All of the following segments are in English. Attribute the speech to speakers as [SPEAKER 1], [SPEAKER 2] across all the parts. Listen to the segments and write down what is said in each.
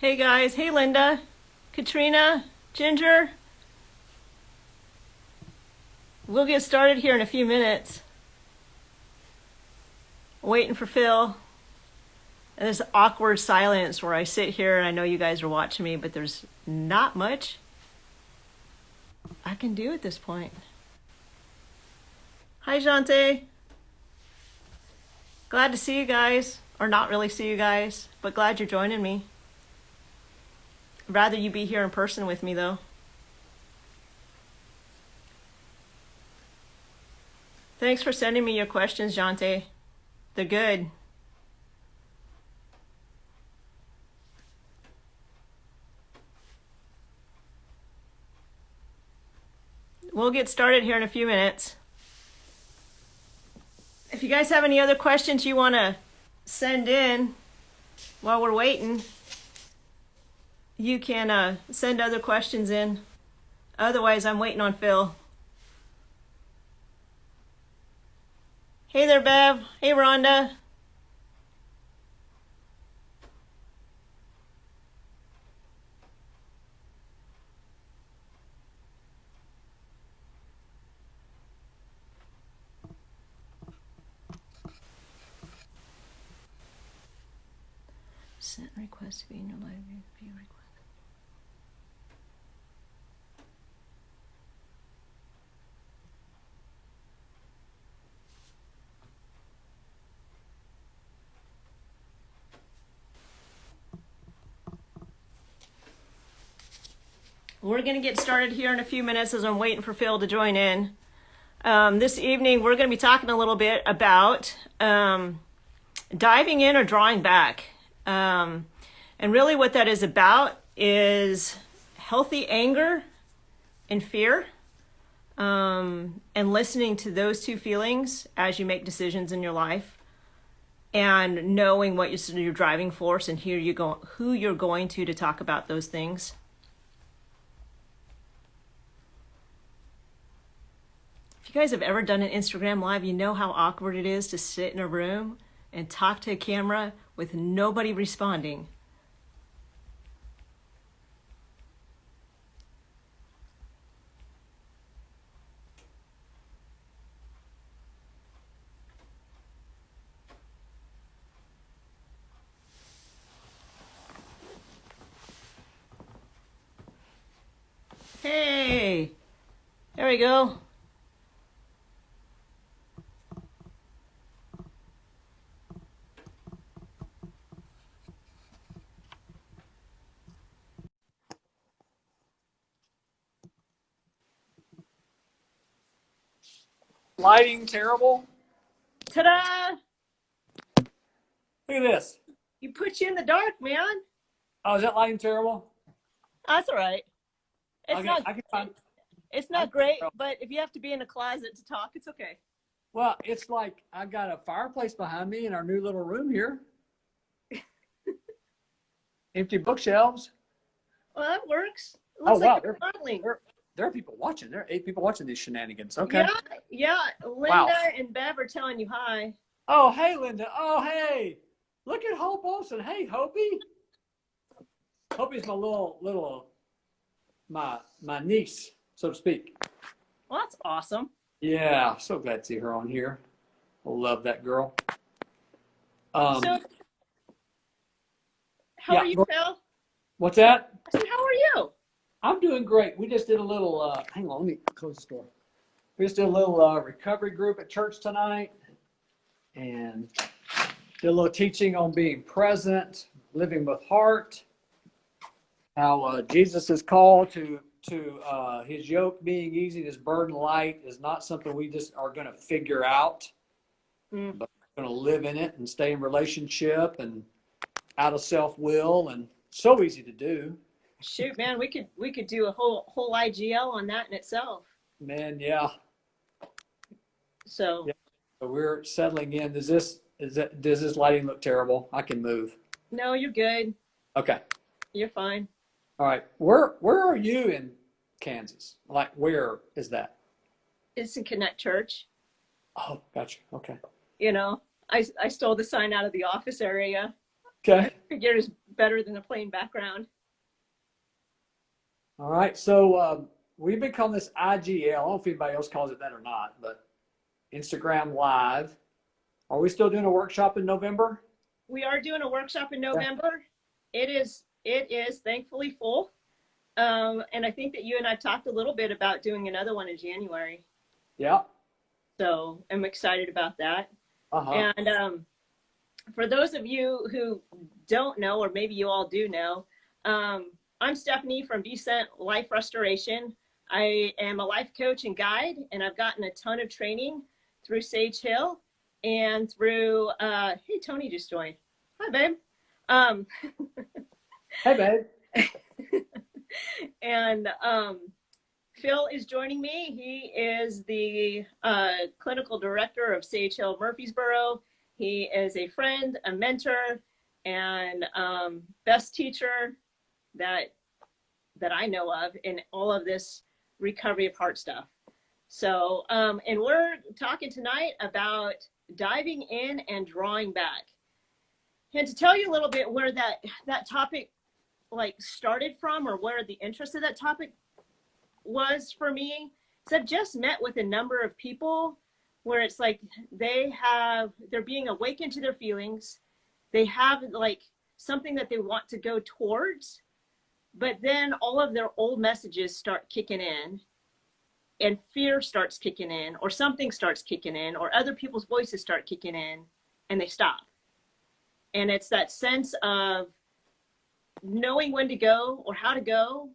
[SPEAKER 1] Hey guys, hey Linda, Katrina, Ginger. We'll get started here in a few minutes. Waiting for Phil. And there's awkward silence where I sit here and I know you guys are watching me, but there's not much I can do at this point. Hi Jante. Glad to see you guys, or not really see you guys, but glad you're joining me. Rather you be here in person with me though. Thanks for sending me your questions, Jante. They're good. We'll get started here in a few minutes. If you guys have any other questions you want to send in while we're waiting, you can send other questions in. Otherwise, I'm waiting on Phil. Hey there, Bev. Hey, Rhonda. Sent request to be in your live view request. We're going to get started here in a few minutes as I'm waiting for Phil to join in. This evening, we're going to be talking a little bit about diving in or drawing back. And really what that is about is healthy anger and fear, and listening to those two feelings as you make decisions in your life, and knowing what is your driving force and who you're going to talk about those things. If you guys have ever done an Instagram live, you know how awkward it is to sit in a room and talk to a camera with nobody responding. Hey, there we go.
[SPEAKER 2] Lighting terrible.
[SPEAKER 1] Ta-da!
[SPEAKER 2] Look at this.
[SPEAKER 1] You put you in the dark, man.
[SPEAKER 2] Oh, is that lighting terrible?
[SPEAKER 1] That's all right. It's
[SPEAKER 2] Okay,
[SPEAKER 1] not.
[SPEAKER 2] I can find.
[SPEAKER 1] It's not great, but if you have to be in a closet to talk, it's okay.
[SPEAKER 2] Well, it's like I got a fireplace behind me in our new little room here. Empty bookshelves.
[SPEAKER 1] Well, that works. It
[SPEAKER 2] Oh
[SPEAKER 1] looks
[SPEAKER 2] wow,
[SPEAKER 1] like you're modeling.
[SPEAKER 2] there are people watching. There are 8 people watching these shenanigans. Okay.
[SPEAKER 1] Yeah.
[SPEAKER 2] Wow.
[SPEAKER 1] Linda and Bev are telling you hi.
[SPEAKER 2] Oh hey, Linda. Oh hey, look at Hope Olson. Hey, Hopi. Hopi's my niece, so to speak.
[SPEAKER 1] Well, that's awesome.
[SPEAKER 2] Yeah, so glad to see her on here. I love that girl.
[SPEAKER 1] So, how are you, Phil?
[SPEAKER 2] What's that?
[SPEAKER 1] I said, how are you?
[SPEAKER 2] I'm doing great. We just did a little, hang on, let me close the door. We just did a little recovery group at church tonight and did a little teaching on being present, living with heart, how Jesus is called to his yoke being easy, his burden light is not something we just are going to figure out, but we're going to live in it and stay in relationship and out of self-will, and so easy to do.
[SPEAKER 1] Shoot, man, we could do a whole IGL on that in itself.
[SPEAKER 2] Man, yeah.
[SPEAKER 1] So,
[SPEAKER 2] yeah. So we're settling in. Does this lighting look terrible? I can move.
[SPEAKER 1] No, you're good.
[SPEAKER 2] Okay.
[SPEAKER 1] You're fine.
[SPEAKER 2] All right. Where are you in Kansas? Like, where is that?
[SPEAKER 1] It's in Connect Church.
[SPEAKER 2] Oh, gotcha. Okay.
[SPEAKER 1] You know, I stole the sign out of the office area.
[SPEAKER 2] Okay.
[SPEAKER 1] Figure is better than a plain background.
[SPEAKER 2] All right. So we've been calling this IGL. I don't know if anybody else calls it that or not, but Instagram Live. Are we still doing a workshop in November?
[SPEAKER 1] We are doing a workshop in November. It is thankfully full. And I think that you and I talked a little bit about doing another one in January.
[SPEAKER 2] Yeah.
[SPEAKER 1] So I'm excited about that.
[SPEAKER 2] Uh-huh.
[SPEAKER 1] And for those of you who don't know, or maybe you all do know, I'm Stephanie from Bessent Life Restoration. I am a life coach and guide, and I've gotten a ton of training through Sage Hill and through, hey, Tony just joined. Hi, babe.
[SPEAKER 2] Hey, babe.
[SPEAKER 1] And Phil is joining me. He is the clinical director of Sage Hill Murfreesboro. He is a friend, a mentor, and best teacher that I know of in all of this recovery of heart stuff. So, and we're talking tonight about diving in and drawing back. And to tell you a little bit where that topic like started from, or where the interest of that topic was for me, is I've just met with a number of people where it's like they're being awakened to their feelings. They have like something that they want to go towards, but then all of their old messages start kicking in, and fear starts kicking in, or something starts kicking in, or other people's voices start kicking in, and they stop. And it's that sense of knowing when to go or how to go,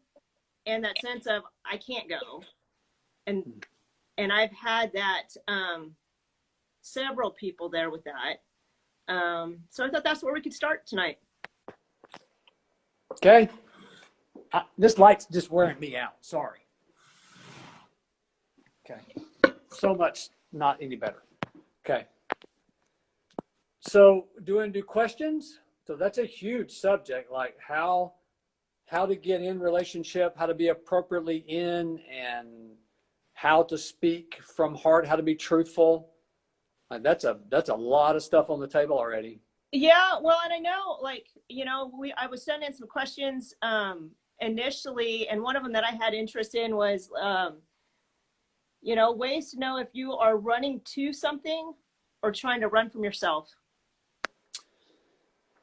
[SPEAKER 1] and that sense of I can't go. And I've had that several people there with that. So I thought that's where we could start tonight.
[SPEAKER 2] Okay. This light's just wearing me out. Sorry. Okay. So much not any better. Okay. So do you want to do questions? So that's a huge subject, like how to get in relationship, how to be appropriately in, and how to speak from heart, how to be truthful. That's a lot of stuff on the table already.
[SPEAKER 1] Yeah, well, and I know, like, I was sending some questions initially, and one of them that I had interest in was, ways to know if you are running to something or trying to run from yourself.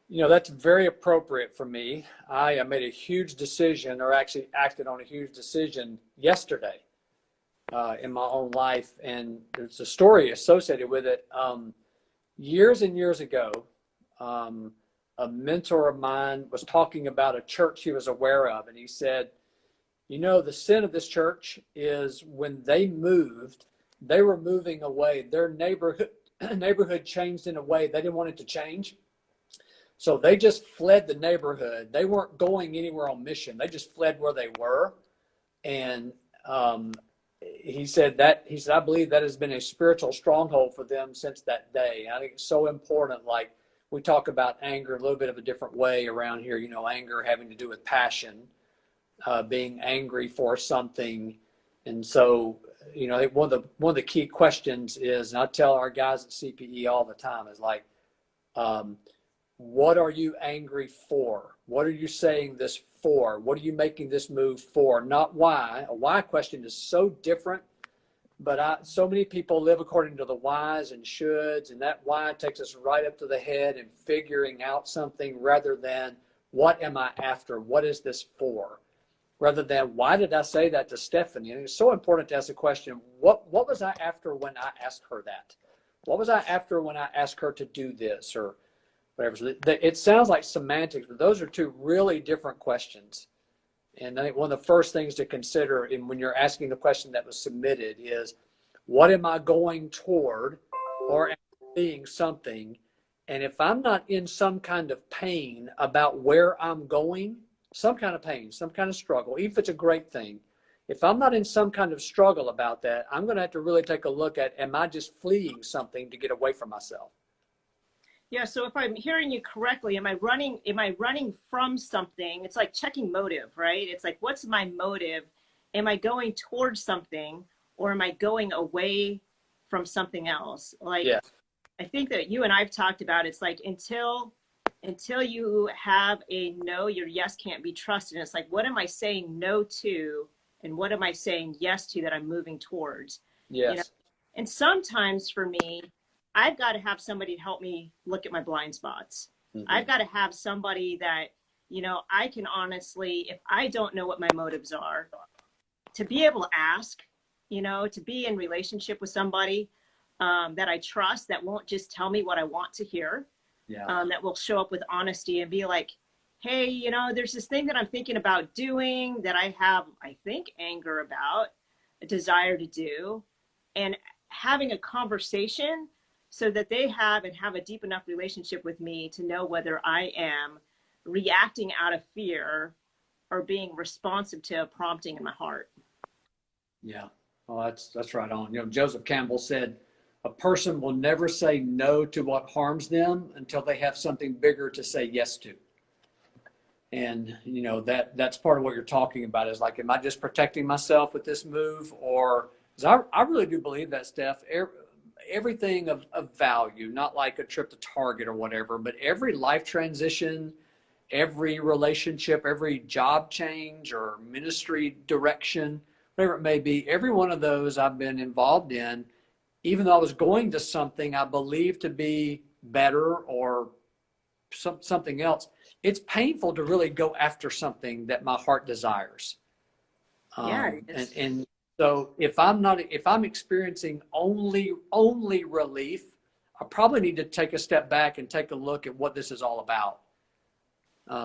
[SPEAKER 2] That's very appropriate for me. I made a huge decision, or actually acted on a huge decision yesterday in my own life. And there's a story associated with it. Years and years ago, a mentor of mine was talking about a church he was aware of. And he said, the sin of this church is when they moved, they were moving away. Their neighborhood changed in a way they didn't want it to change. So they just fled the neighborhood. They weren't going anywhere on mission. They just fled where they were. And he said, I believe that has been a spiritual stronghold for them since that day. I think it's so important. Like we talk about anger a little bit of a different way around here, anger having to do with passion, being angry for something. And so, I think one of the key questions is, and I tell our guys at CPE all the time, is like, what are you angry for? What are you saying this for? What are you making this move for? Not why. A why question is so different, but so many people live according to the whys and shoulds, and that why takes us right up to the head and figuring out something rather than what am I after? What is this for? Rather than why did I say that to Stephanie? And it's so important to ask the question, what was I after when I asked her that? What was I after when I asked her to do this or whatever? So it sounds like semantics, but those are two really different questions. And I think one of the first things to consider when you're asking the question that was submitted is, what am I going toward, or am I being something? And if I'm not in some kind of pain about where I'm going, some kind of pain, some kind of struggle, even if it's a great thing, if I'm not in some kind of struggle about that, I'm going to have to really take a look at, am I just fleeing something to get away from myself?
[SPEAKER 1] Yeah, so if I'm hearing you correctly, am I running from something? It's like checking motive, right? It's like, what's my motive? Am I going towards something, or am I going away from something else? Like, yeah. I think that you and I've talked about, it's like until until you have a no, your yes can't be trusted. And it's like, what am I saying no to? And what am I saying yes to that I'm moving towards? You know,
[SPEAKER 2] Yes.
[SPEAKER 1] and sometimes for me, I've got to have somebody to help me look at my blind spots.
[SPEAKER 2] Mm-hmm.
[SPEAKER 1] I've got to have somebody that, I can honestly, if I don't know what my motives are, to be able to ask, to be in relationship with somebody that I trust, that won't just tell me what I want to hear,
[SPEAKER 2] Yeah.
[SPEAKER 1] that will show up with honesty and be like, hey, there's this thing that I'm thinking about doing that I have, I think, anger about, a desire to do, and having a conversation so that they have a deep enough relationship with me to know whether I am reacting out of fear or being responsive to a prompting in my heart.
[SPEAKER 2] Yeah. Well, that's right on. Joseph Campbell said, a person will never say no to what harms them until they have something bigger to say yes to. And that's part of what you're talking about is like, am I just protecting myself with this move? Or, because I really do believe that, Steph, everything of value, not like a trip to Target or whatever, but every life transition, every relationship, every job change or ministry direction, whatever it may be, every one of those I've been involved in, even though I was going to something I believed to be better or something else, it's painful to really go after something that my heart desires.
[SPEAKER 1] Yeah, it
[SPEAKER 2] And,
[SPEAKER 1] is.
[SPEAKER 2] and so if I'm experiencing only relief, I probably need to take a step back and take a look at what this is all about.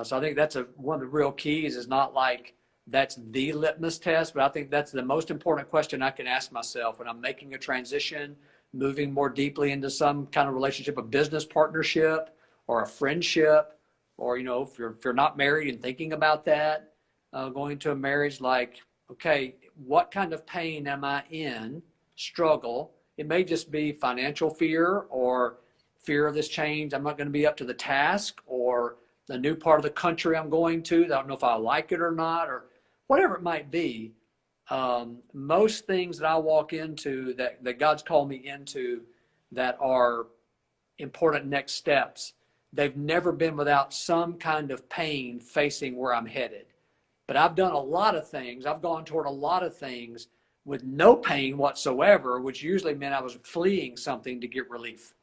[SPEAKER 2] So I think that's one of the real keys, is not like that's the litmus test, but I think that's the most important question I can ask myself when I'm making a transition, moving more deeply into some kind of relationship, a business partnership or a friendship, or, if you're not married and thinking about that, going to a marriage, like, okay, what kind of pain am I in, struggle? It may just be financial fear or fear of this change. I'm not going to be up to the task, or the new part of the country I'm going to, I don't know if I like it or not, or whatever it might be. Most things that I walk into that God's called me into that are important next steps, they've never been without some kind of pain facing where I'm headed. But I've done a lot of things. I've gone toward a lot of things with no pain whatsoever, which usually meant I was fleeing something to get relief.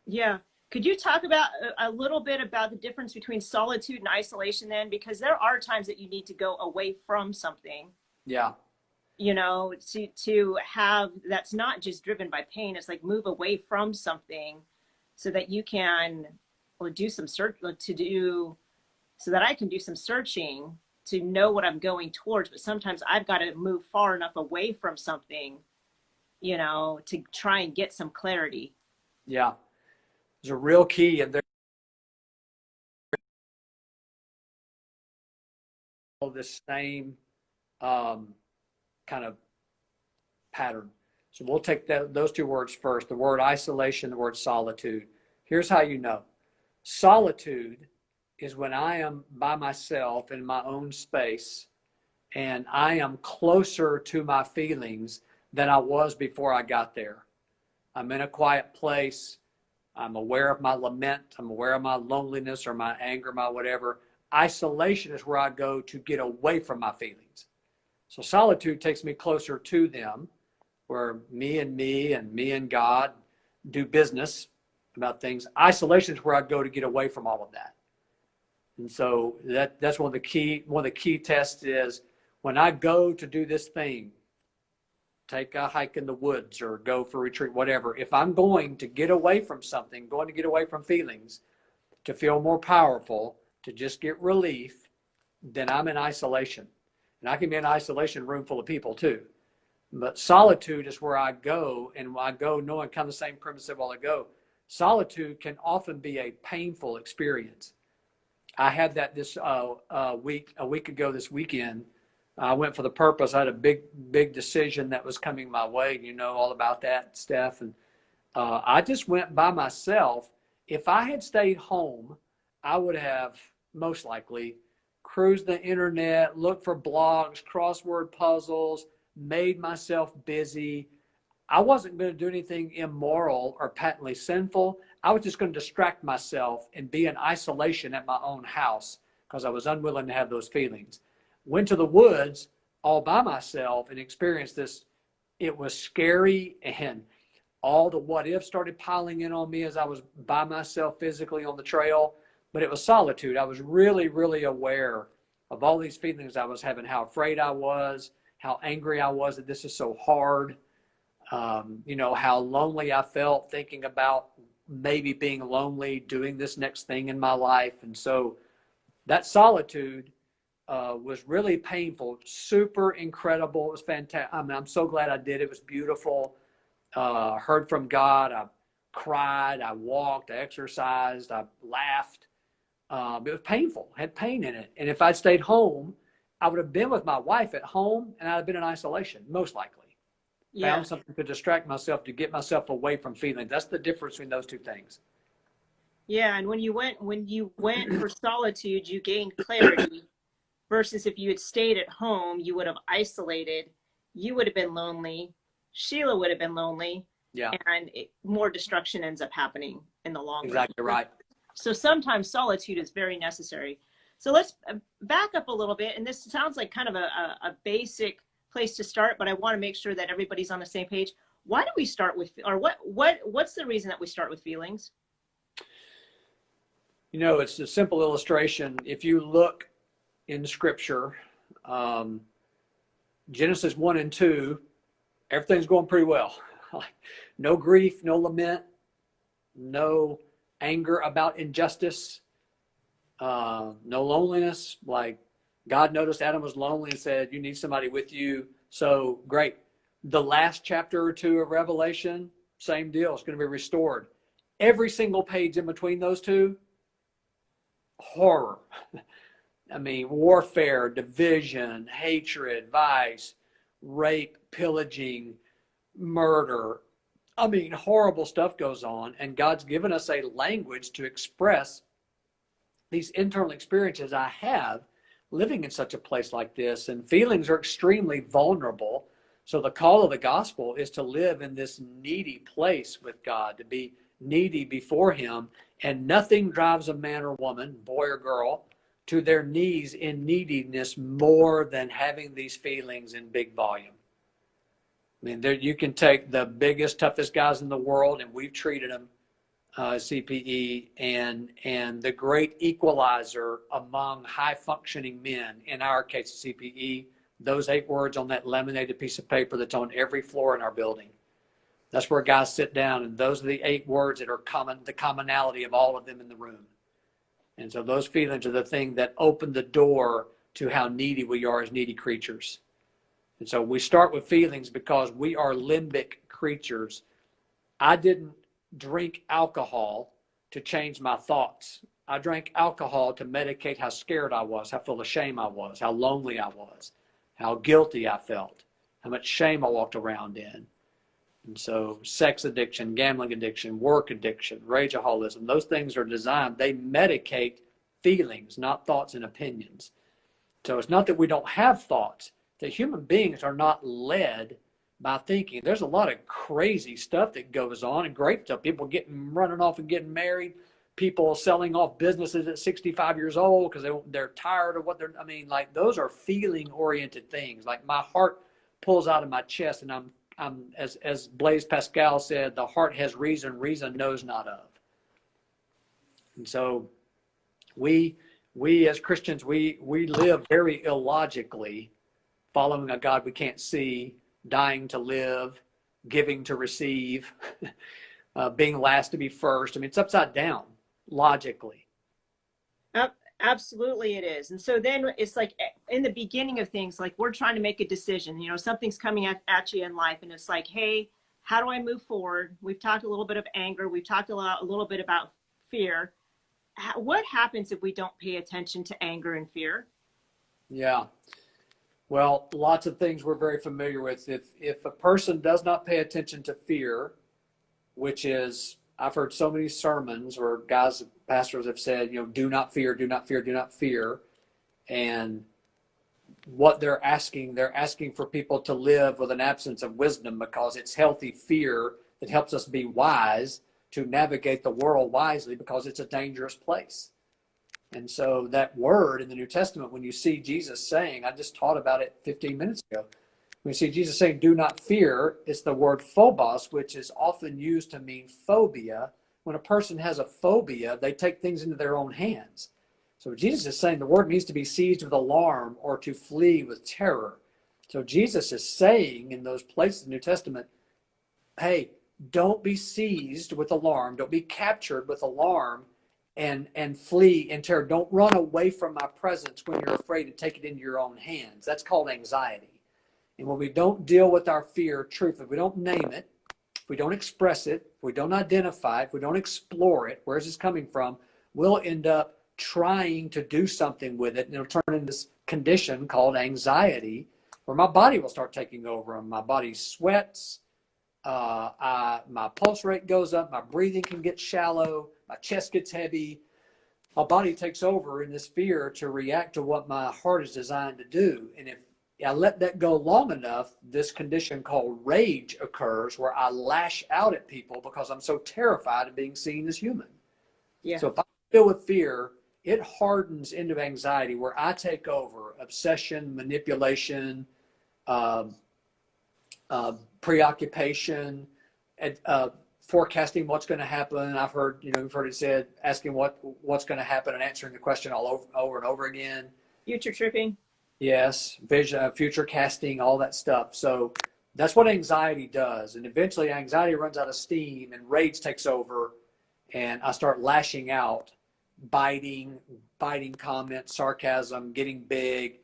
[SPEAKER 1] Yeah. Could you talk about a little bit about the difference between solitude and isolation then? Because there are times that you need to go away from something,
[SPEAKER 2] Yeah.
[SPEAKER 1] to have, that's not just driven by pain. It's like move away from something so that you can, or do some search to do, so that I can do some searching to know what I'm going towards. But sometimes I've got to move far enough away from something, to try and get some clarity.
[SPEAKER 2] Yeah. There's a real key, and there's this same kind of pattern. So we'll take those two words first, the word isolation, the word solitude. Here's how you know. Solitude is when I am by myself in my own space and I am closer to my feelings than I was before I got there. I'm in a quiet place. I'm aware of my lament. I'm aware of my loneliness or my anger, my whatever. Isolation is where I go to get away from my feelings. So solitude takes me closer to them, where me and God do business about things. Isolation is where I go to get away from all of that. And so that's one of the key tests is when I go to do this thing, take a hike in the woods or go for a retreat, whatever. If I'm going to get away from something, going to get away from feelings, to feel more powerful, to just get relief, then I'm in isolation. And I can be in an isolation room full of people too. But solitude is where I go, and I go knowing kind of the same premise of while I go. Solitude can often be a painful experience. I had that a week ago this weekend. I went for the purpose. I had a big decision that was coming my way. You know all about that, Steph. And I just went by myself. If I had stayed home, I would have most likely cruised the internet, looked for blogs, crossword puzzles, made myself busy. I wasn't going to do anything immoral or patently sinful. I was just going to distract myself and be in isolation at my own house because I was unwilling to have those feelings. Went to the woods all by myself and experienced this. It was scary, and all the what ifs started piling in on me as I was by myself physically on the trail. But it was solitude. I was really, really aware of all these feelings I was having, how afraid I was, how angry I was that this is so hard, how lonely I felt thinking about maybe being lonely, doing this next thing in my life. And so that solitude was really painful, super incredible. It was fantastic. I mean, I'm so glad I did. It was beautiful. Heard from God. I cried. I walked. I exercised. I laughed. It was painful. Had pain in it. And if I'd stayed home, I would have been with my wife at home, and I'd have been in isolation, most likely.
[SPEAKER 1] Yeah.
[SPEAKER 2] Found something to distract myself, to get myself away from feelings. That's the difference between those two things.
[SPEAKER 1] Yeah, and when you went for solitude, you gained clarity versus if you had stayed at home, you would have isolated. You would have been lonely. Sheila would have been lonely.
[SPEAKER 2] Yeah.
[SPEAKER 1] And more destruction ends up happening in the long run.
[SPEAKER 2] Exactly right.
[SPEAKER 1] So sometimes solitude is very necessary. So let's back up a little bit. And this sounds like kind of a basic place to start, but I want to make sure that everybody's on the same page. Why do we start with, or what's the reason that we start with feelings?
[SPEAKER 2] It's a simple illustration. If you look in Scripture, Genesis 1 and 2, everything's going pretty well. No grief, no lament, no anger about injustice, no loneliness. Like, God noticed Adam was lonely and said, you need somebody with you. So great. The last chapter or two of Revelation, same deal. It's going to be restored. Every single page in between those two, horror. I mean, warfare, division, hatred, vice, rape, pillaging, murder. I mean, horrible stuff goes on. And God's given us a language to express these internal experiences I have living in such a place like this. And feelings are extremely vulnerable. So the call of the gospel is to live in this needy place with God, to be needy before Him. And nothing drives a man or woman, boy or girl, to their knees in neediness more than having these feelings in big volume. I mean, you can take the biggest, toughest guys in the world, and we've treated them CPE, and the great equalizer among high-functioning men, in our case CPE, those 8 words on that laminated piece of paper that's on every floor in our building. That's where guys sit down, and those are the 8 words that are the commonality of all of them in the room. And so those feelings are the thing that open the door to how needy we are as needy creatures. And so we start with feelings because we are limbic creatures. I didn't drink alcohol to change my thoughts. I drank alcohol to medicate how scared I was, how full of shame I was, how lonely I was, how guilty I felt, how much shame I walked around in. And so sex addiction, gambling addiction, work addiction, rageaholicism, those things are designed, they medicate feelings, not thoughts and opinions. So it's not that we don't have thoughts, that human beings are not led by thinking. There's a lot of crazy stuff that goes on, and great stuff. People running off and getting married, people selling off businesses at 65 years old because they're tired of what like those are feeling oriented things. Like my heart pulls out of my chest, and I'm as Blaise Pascal said, the heart has reason knows not of. And so we as Christians, we live very illogically, following a God we can't see, dying to live, giving to receive, being last to be first. I mean, it's upside down logically.
[SPEAKER 1] Absolutely it is. And so then it's like in the beginning of things, like we're trying to make a decision, something's coming at you in life, and it's like, hey, how do I move forward? We've talked a little bit of anger. We've talked a little bit about fear. What happens if we don't pay attention to anger and fear?
[SPEAKER 2] Yeah. Well, lots of things we're very familiar with. If a person does not pay attention to fear, which is, I've heard so many sermons where pastors have said, do not fear, do not fear, do not fear. And what they're asking for people to live with an absence of wisdom, because it's healthy fear that helps us be wise, to navigate the world wisely because it's a dangerous place. And so that word in the New Testament, when you see Jesus saying, I just taught about it 15 minutes ago. When you see Jesus saying, do not fear, it's the word phobos, which is often used to mean phobia. When a person has a phobia, they take things into their own hands. So Jesus is saying the word means to be seized with alarm or to flee with terror. So Jesus is saying in those places in the New Testament, hey, don't be seized with alarm. Don't be captured with alarm and flee in terror. Don't run away from my presence when you're afraid to take it into your own hands. That's called anxiety. And when we don't deal with our fear truthfully, if we don't name it, if we don't express it, if we don't identify it, if we don't explore it, where's this coming from, we'll end up trying to do something with it, and it'll turn into this condition called anxiety, where my body will start taking over, and my body sweats, my pulse rate goes up, my breathing can get shallow, my chest gets heavy, my body takes over in this fear to react to what my heart is designed to do. And if I let that go long enough, this condition called rage occurs, where I lash out at people because I'm so terrified of being seen as human.
[SPEAKER 1] Yeah.
[SPEAKER 2] So if I deal with fear, it hardens into anxiety, where I take over obsession, manipulation, preoccupation, forecasting what's going to happen. I've heard, you've heard it said, asking what's going to happen and answering the question all over and over again.
[SPEAKER 1] Future tripping.
[SPEAKER 2] Yes, vision, future casting, all that stuff. So that's what anxiety does. And eventually anxiety runs out of steam and rage takes over, and I start lashing out, biting comments, sarcasm, getting big.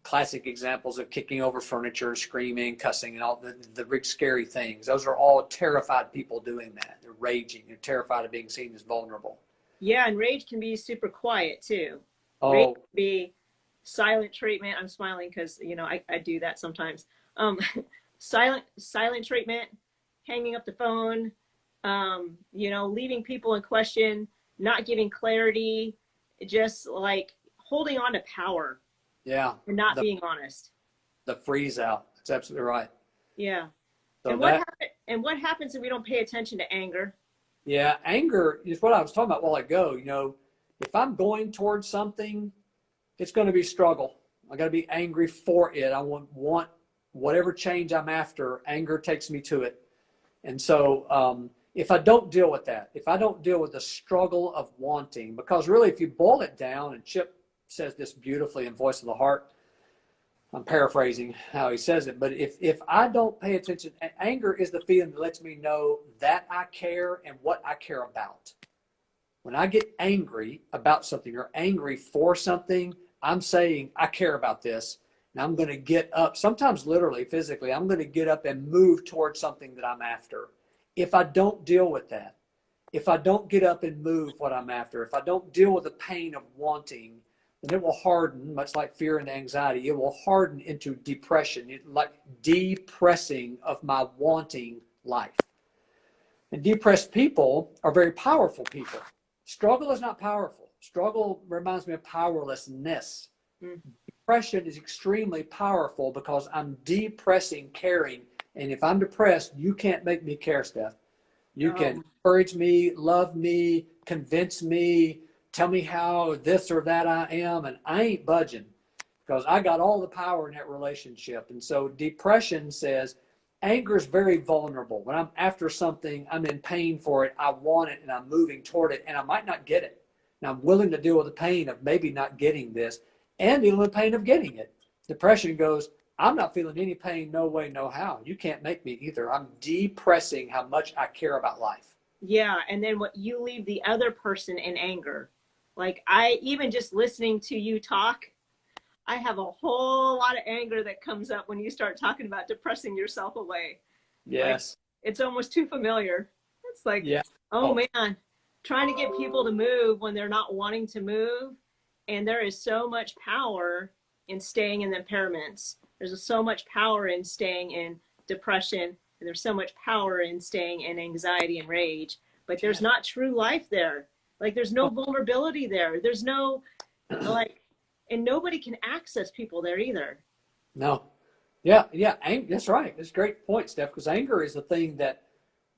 [SPEAKER 2] Classic examples of kicking over furniture, screaming, cussing, and all the big scary things. Those are all terrified people doing that. They're raging. They're terrified of being seen as vulnerable.
[SPEAKER 1] Yeah, and rage can be super quiet too.
[SPEAKER 2] Oh.
[SPEAKER 1] Rage can be silent treatment. I'm smiling because I do that sometimes. Silent treatment, hanging up the phone, leaving people in question, not giving clarity, just like holding on to power.
[SPEAKER 2] Yeah.
[SPEAKER 1] And not being honest.
[SPEAKER 2] The freeze out. That's absolutely right.
[SPEAKER 1] Yeah.
[SPEAKER 2] So
[SPEAKER 1] and what happens if we don't pay attention to anger?
[SPEAKER 2] Yeah, anger is what I was talking about a while ago. If I'm going towards something, it's going to be struggle. I got to be angry for it. I want whatever change I'm after. Anger takes me to it. And so if I don't deal with that, if I don't deal with the struggle of wanting, because really if you boil it down, and Chip says this beautifully in Voice of the Heart, I'm paraphrasing how he says it, but if I don't pay attention, anger is the feeling that lets me know that I care and what I care about. When I get angry about something or angry for something, I'm saying I care about this, and I'm going to get up, sometimes literally, physically, I'm going to get up and move towards something that I'm after. If I don't deal with that, if I don't get up and move what I'm after, if I don't deal with the pain of wanting, then it will harden, much like fear and anxiety. It will harden into depression, like depressing of my wanting life. And depressed people are very powerful people. Struggle is not powerful. Struggle reminds me of powerlessness. Depression is extremely powerful because I'm depressing caring. And if I'm depressed, you can't make me care, Steph. You can encourage me, love me, convince me, tell me how this or that I am, and I ain't budging because I got all the power in that relationship. And so depression says anger is very vulnerable. When I'm after something, I'm in pain for it, I want it, and I'm moving toward it, and I might not get it. And I'm willing to deal with the pain of maybe not getting this and dealing with the pain of getting it. Depression goes, I'm not feeling any pain, no way, no how. You can't make me either. I'm depressing how much I care about life.
[SPEAKER 1] Yeah, and then what you leave the other person in anger. Like even just listening to you talk, I have a whole lot of anger that comes up when you start talking about depressing yourself away.
[SPEAKER 2] Yes.
[SPEAKER 1] Like, it's almost too familiar. It's like, man, trying to get people to move when they're not wanting to move. And there is so much power in staying in the impairments. There's so much power in staying in depression. And there's so much power in staying in anxiety and rage. But there's not true life there. Like there's no vulnerability there. There's no and nobody can access people there either.
[SPEAKER 2] No. Yeah. That's right. That's a great point, Steph, because anger is the thing that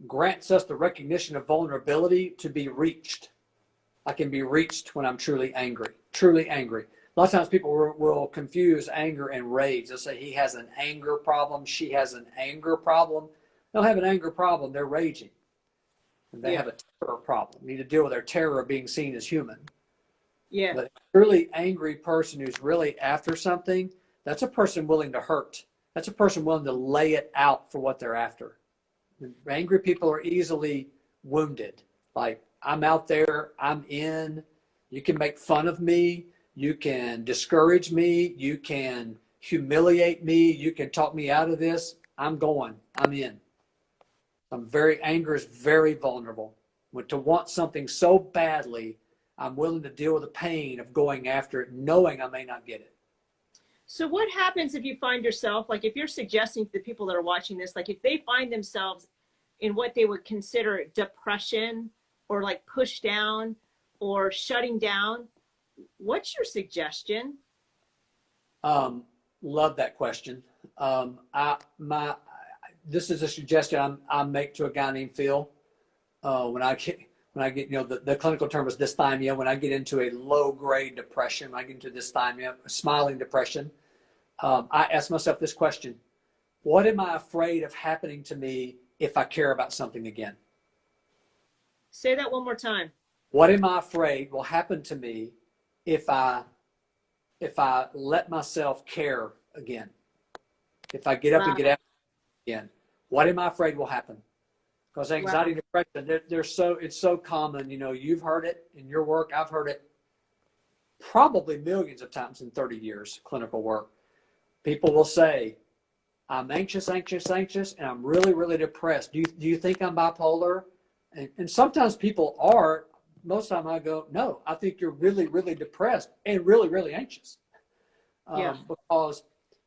[SPEAKER 2] grants us the recognition of vulnerability to be reached. I can be reached when I'm truly angry, truly angry. A lot of times people will confuse anger and rage. They'll say he has an anger problem, she has an anger problem. They don't have an anger problem, they're raging. And they have a terror problem. They need to deal with their terror of being seen as human.
[SPEAKER 1] Yeah.
[SPEAKER 2] But a really angry person who's really after something, that's a person willing to hurt. That's a person willing to lay it out for what they're after. Angry people are easily wounded. Like, I'm out there, I'm in, you can make fun of me, you can discourage me, you can humiliate me, you can talk me out of this. I'm going, I'm in. Anger is very vulnerable. To want something so badly, I'm willing to deal with the pain of going after it, knowing I may not get it.
[SPEAKER 1] So what happens if you find yourself, like if you're suggesting to the people that are watching this, like if they find themselves in what they would consider depression or like push down or shutting down, what's your suggestion?
[SPEAKER 2] Love that question. This is a suggestion I make to a guy named Phil. When I get, the clinical term is dysthymia. When I get into a low grade depression, when I get into dysthymia, smiling depression, I ask myself this question: what am I afraid of happening to me if I care about something again?
[SPEAKER 1] Say that one more time.
[SPEAKER 2] What am I afraid will happen to me if I let myself care again? If I get up and get out again, what am I afraid will happen? Because anxiety and depression, it's so common. You've heard it in your work. I've heard it probably millions of times in 30 years clinical work. People will say, I'm anxious, anxious, anxious, and I'm really, really depressed. Do you think I'm bipolar? And sometimes people are. Most of the time I go, no, I think you're really, really depressed and really, really anxious. Because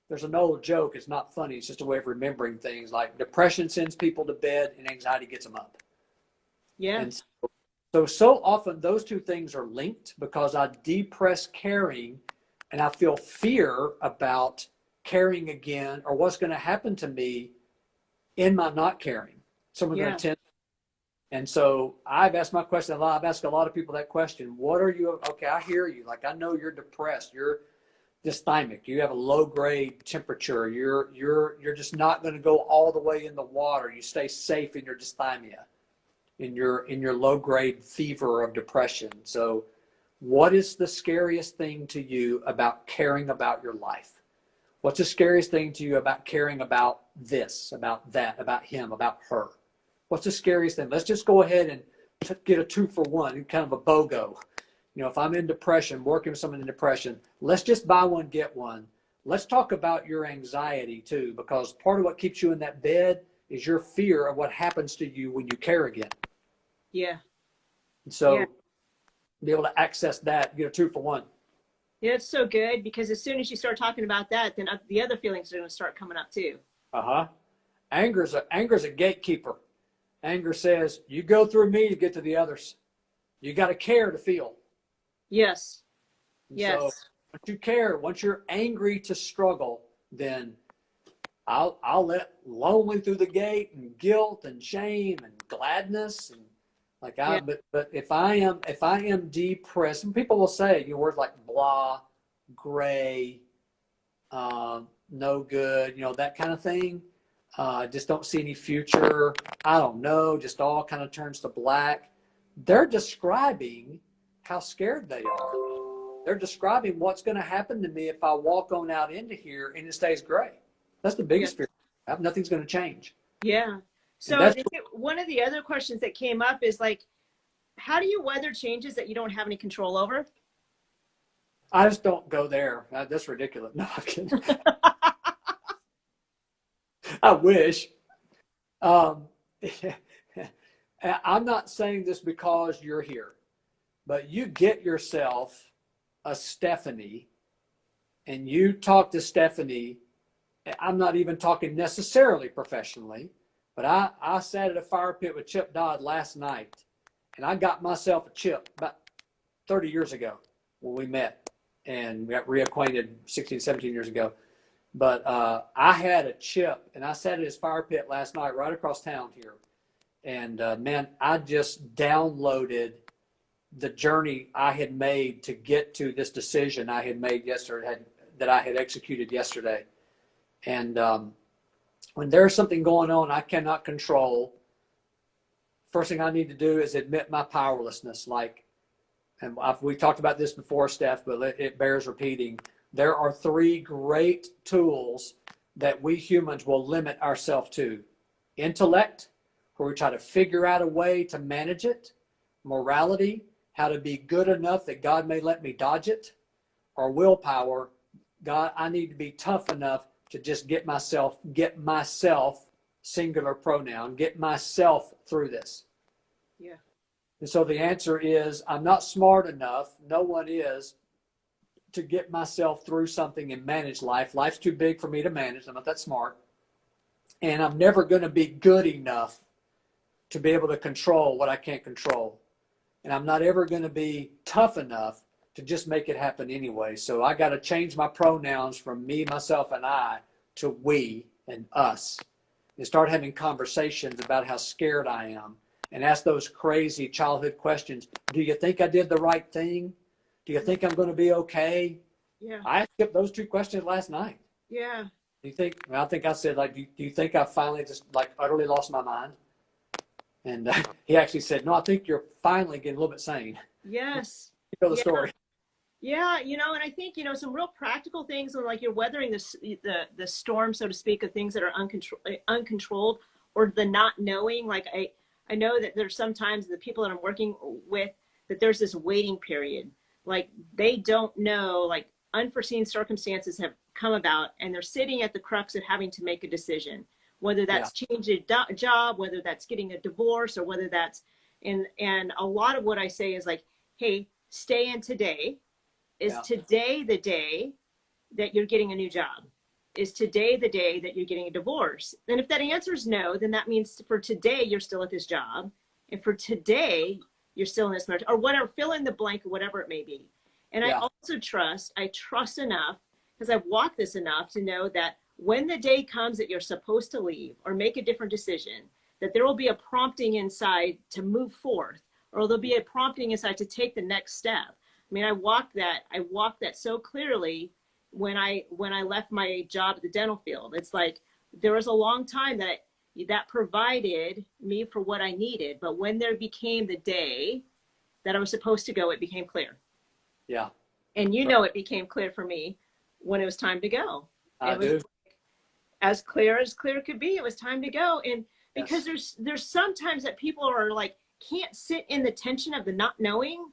[SPEAKER 2] there's an old joke. It's not funny. It's just a way of remembering things. Like, depression sends people to bed and anxiety gets them up.
[SPEAKER 1] Yeah.
[SPEAKER 2] And so often those two things are linked, because I depress caring and I feel fear about caring again, or what's going to happen to me in my not caring. Someone's going to tend. And so I've asked my question a lot. I've asked a lot of people that question. What are you? Okay, I hear you. Like, I know you're depressed. You're dysthymic. You have a low grade temperature. You're just not going to go all the way in the water. You stay safe in your dysthymia, in your low grade fever of depression. So what is the scariest thing to you about caring about your life? What's the scariest thing to you about caring about this, about that, about him, about her? What's the scariest thing? Let's just go ahead and get a 2-for-1, kind of a BOGO. If I'm in depression, working with someone in depression, let's just buy one, get one. Let's talk about your anxiety too, because part of what keeps you in that bed is your fear of what happens to you when you care again.
[SPEAKER 1] Yeah.
[SPEAKER 2] And so be able to access that, get a 2-for-1.
[SPEAKER 1] Yeah, it's so good, because as soon as you start talking about that, then the other feelings are going to start coming up too.
[SPEAKER 2] Anger's a gatekeeper. Anger says, you go through me to get to the others. You got to care to feel.
[SPEAKER 1] Yes.
[SPEAKER 2] So once you care, once you're angry to struggle, then I'll let lonely through the gate, and guilt and shame and gladness, and but if I am depressed, and people will say words like blah, gray, no good, that kind of thing. Just don't see any future. I don't know. Just all kind of turns to black. They're describing how scared they are. They're describing what's going to happen to me if I walk on out into here and it stays gray. That's the biggest fear. Nothing's going to change.
[SPEAKER 1] Yeah. So one of the other questions that came up is like, how do you weather changes that you don't have any control over?
[SPEAKER 2] I just don't go there. That's ridiculous. No, I'm kidding. I wish. I'm not saying this because you're here, but you get yourself a Stephanie and you talk to Stephanie. I'm not even talking necessarily professionally, but I sat at a fire pit with Chip Dodd last night, and I got myself a Chip about 30 years ago when we met, and we got reacquainted 16, 17 years ago. But I had a Chip, and I sat at his fire pit last night right across town here, And man, I just downloaded the journey I had made to get to this decision I had made yesterday, that I had executed yesterday. And when there's something going on I cannot control, first thing I need to do is admit my powerlessness. And we talked about this before, Steph, but it bears repeating. There are three great tools that we humans will limit ourselves to: intellect, where we try to figure out a way to manage it; morality, how to be good enough that God may let me dodge it; or willpower, God, I need to be tough enough to just get myself, singular pronoun, get myself through this.
[SPEAKER 1] Yeah.
[SPEAKER 2] And so the answer is, I'm not smart enough, no one is, to get myself through something and manage life. Life's too big for me to manage. I'm not that smart. And I'm never going to be good enough to be able to control what I can't control. And I'm not ever going to be tough enough to just make it happen anyway. So I got to change my pronouns from me, myself, and I to we and us, and start having conversations about how scared I am, and ask those crazy childhood questions. Do you think I did the right thing? Do you think I'm going to be okay?
[SPEAKER 1] Yeah.
[SPEAKER 2] I asked those two questions last night.
[SPEAKER 1] Yeah.
[SPEAKER 2] Do you think, I think I said, do you think I finally just utterly lost my mind? And he actually said, no, I think you're finally getting a little bit sane.
[SPEAKER 1] Yes.
[SPEAKER 2] You know the
[SPEAKER 1] Yeah.
[SPEAKER 2] story.
[SPEAKER 1] Yeah, and I think, some real practical things are like you're weathering the storm, so to speak, of things that are uncontrolled, or the not knowing. Like I know that there's sometimes the people that I'm working with, that there's this waiting period. Like they don't know, like unforeseen circumstances have come about, and they're sitting at the crux of having to make a decision, whether that's changing a job, whether that's getting a divorce, or whether that's, and a lot of what I say is like, hey, stay in today. Is today the day that you're getting a new job? Is today the day that you're getting a divorce? And if that answer is no, then that means for today you're still at this job, and for today you're still in this marriage, or whatever, fill in the blank, or whatever it may be. And I also trust enough, because I've walked this enough to know that when the day comes that you're supposed to leave or make a different decision, that there will be a prompting inside to move forth, or there'll be a prompting inside to take the next step. I mean, I walked that so clearly when I left my job at the dental field. It's like there was a long time that provided me for what I needed, but when there became the day that I was supposed to go, it became clear.
[SPEAKER 2] Yeah.
[SPEAKER 1] And it became clear for me when it was time to go.
[SPEAKER 2] I do.
[SPEAKER 1] Like, as clear could be. It was time to go. And because there's sometimes that people are like, can't sit in the tension of the not knowing.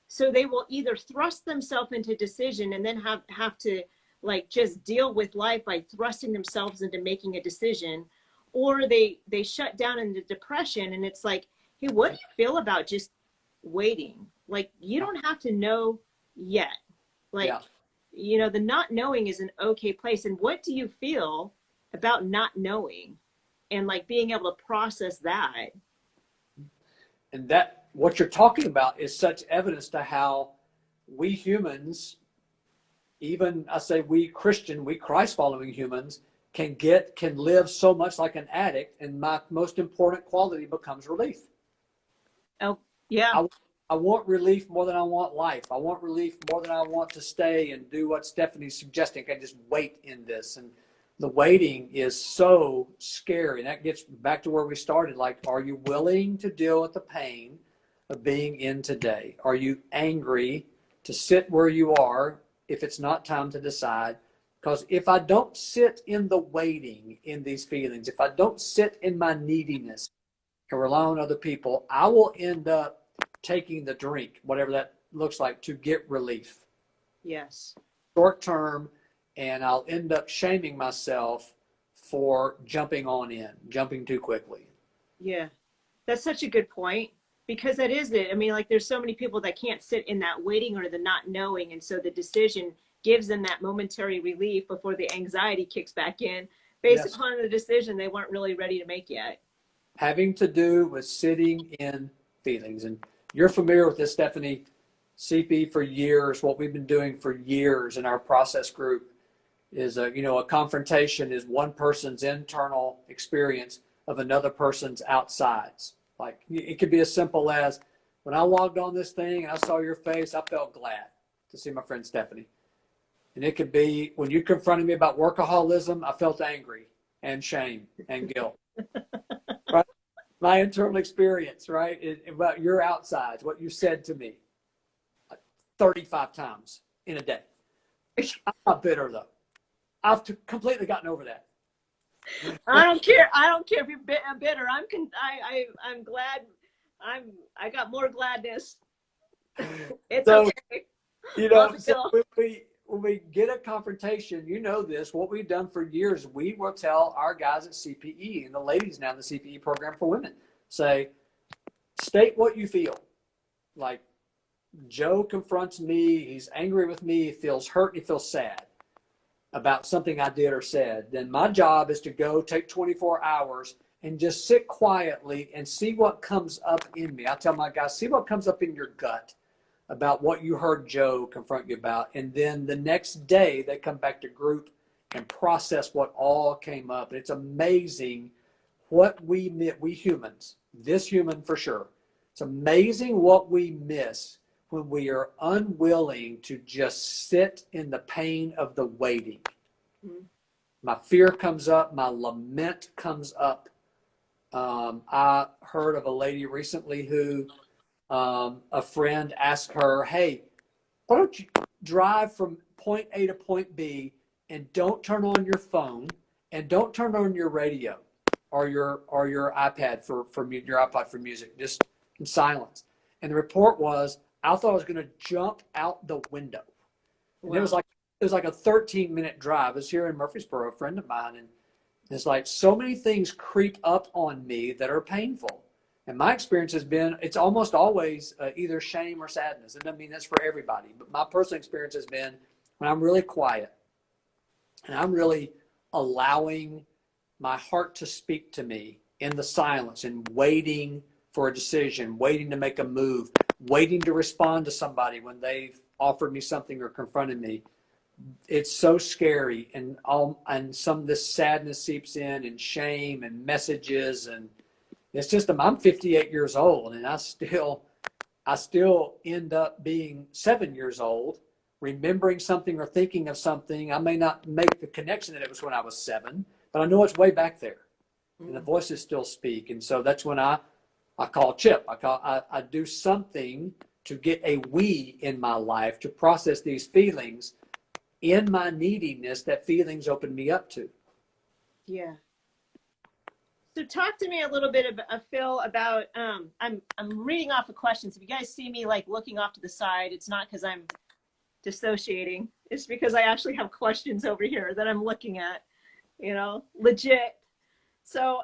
[SPEAKER 1] So they will either thrust themselves into decision and then have to like just deal with life by thrusting themselves into making a decision, or they shut down into depression. And it's like, hey, what do you feel about just waiting? Like, you don't have to know yet. Like, the not knowing is an okay place. And what do you feel about not knowing, and like being able to process that?
[SPEAKER 2] And that, what you're talking about is such evidence to how we humans, even I say we Christ following humans, can live so much like an addict, and my most important quality becomes relief.
[SPEAKER 1] Oh, yeah.
[SPEAKER 2] I want relief more than I want life. I want relief more than I want to stay and do what Stephanie's suggesting. I can just wait in this. And the waiting is so scary. And that gets back to where we started. Like, are you willing to deal with the pain of being in today? Are you angry to sit where you are if it's not time to decide? Because if I don't sit in the waiting, in these feelings, if I don't sit in my neediness and rely on other people, I will end up taking the drink, whatever that looks like, to get relief.
[SPEAKER 1] Yes.
[SPEAKER 2] Short term, and I'll end up shaming myself for jumping too quickly.
[SPEAKER 1] Yeah. That's such a good point, because that is it. I mean, like, there's so many people that can't sit in that waiting or the not knowing. And so the decision gives them that momentary relief before the anxiety kicks back in based upon the decision they weren't really ready to make yet.
[SPEAKER 2] Having to do with sitting in feelings. And you're familiar with this, Stephanie. CP for years, what we've been doing for years in our process group is a confrontation is one person's internal experience of another person's outsides. Like it could be as simple as when I logged on this thing and I saw your face, I felt glad to see my friend Stephanie. And it could be when you confronted me about workaholism, I felt angry and shame and guilt. Right? My internal experience, right, about your outsides, what you said to me 35 times in a day. I'm not bitter though. I've completely gotten over that.
[SPEAKER 1] I don't care. I don't care if you're bitter. I'm glad. I got more gladness. It's
[SPEAKER 2] So,
[SPEAKER 1] okay.
[SPEAKER 2] So when we get a confrontation, you know this, what we've done for years, we will tell our guys at CPE and the ladies now in the CPE program for women, say, state what you feel. Like Joe confronts me, he's angry with me, he feels hurt, he feels sad about something I did or said. Then my job is to go take 24 hours and just sit quietly and see what comes up in me. I tell my guys, see what comes up in your gut about what you heard Joe confront you about. And then the next day they come back to group and process what all came up. And it's amazing what we humans, this human for sure, it's amazing what we miss when we are unwilling to just sit in the pain of the waiting. Mm-hmm. My fear comes up, my lament comes up. I heard of a lady recently who a friend asked her, hey, why don't you drive from point A to point B and don't turn on your phone and don't turn on your radio or your iPad for your iPod for music, just in silence. And the report was, I thought I was going to jump out the window. And wow. It was like a 13-minute drive. It was here in Murfreesboro, a friend of mine, and it's like so many things creep up on me that are painful. And my experience has been, it's almost always either shame or sadness. It doesn't mean that's for everybody, but my personal experience has been when I'm really quiet and I'm really allowing my heart to speak to me in the silence and waiting for a decision, waiting to make a move, waiting to respond to somebody when they've offered me something or confronted me. It's so scary, and some of this sadness seeps in, and shame and messages, and it's just I'm 58 years old, and I still end up being 7 years old, remembering something or thinking of something. I may not make the connection that it was when I was 7, but I know it's way back there, and the voices still speak. And so that's when I call Chip. I do something to get a we in my life to process these feelings. In my neediness, that feelings open me up to.
[SPEAKER 1] Yeah. So talk to me a little bit about Phil about I'm reading off the questions. If you guys see me like looking off to the side, it's not because I'm dissociating. It's because I actually have questions over here that I'm looking at, legit. So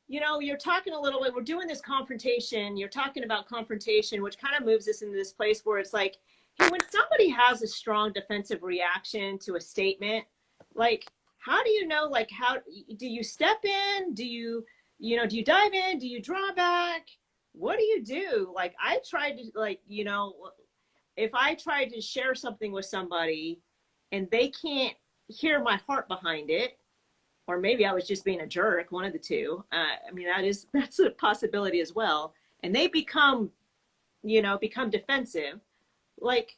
[SPEAKER 1] you're talking a little bit, we're doing this confrontation. You're talking about confrontation, which kind of moves us into this place where it's like, hey, when somebody has a strong defensive reaction to a statement, like, how do you know, like, how do you step in? Do you dive in? Do you draw back? What do you do? Like, I tried to, like, if I tried to share something with somebody and they can't hear my heart behind it, or maybe I was just being a jerk, one of the two. That's a possibility as well. And they become defensive. Like,